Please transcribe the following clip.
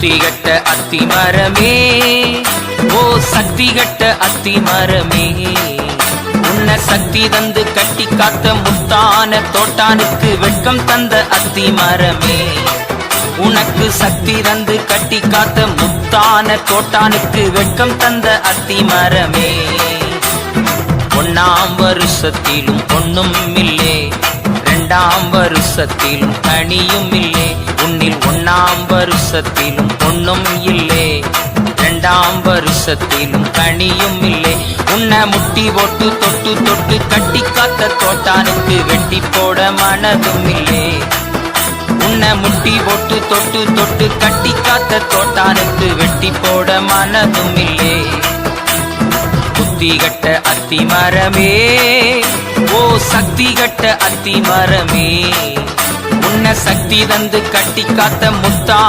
புத்திகட்ட அத்தி மரமே, ஓ சக்தி கட்ட அத்தி மரமே, உன்னை சக்தி தந்து கட்டி காத்த முத்தான தோட்டானுக்கு வெட்கம் தந்த அத்தி மரமே, உனக்கு சக்தி தந்து கட்டி காத்த முத்தான தோட்டானுக்கு வெட்கம் தந்த அத்தி மரமே. ஒன்னாம் வருஷத்திலும் ஒன்னும் இல்லே, இரண்டாம் வருஷத்திலும் கனியும் இல்லே, உன்னில் ஒன்னாம் வருஷத்திலும் ஒன்னும் இல்லே, இரண்டாம் வருஷத்திலும் கனியும் இல்லை. உன்னை முட்டி போட்டு தொட்டு தொட்டு கட்டி காத்த தோட்டானுக்கு வெட்டி போட மனதும் இல்லை. உன்னை முட்டி போட்டு தொட்டு தொட்டு கட்டி காத்த தோட்டானுக்கு வெட்டி போட மனதும் இல்லை. புத்தி கட்ட அத்தி மரமே, ஓ சக்தி கட்ட அத்தி மரமே, உன்னை சக்தி தந்து கட்டி காத்த முத்தா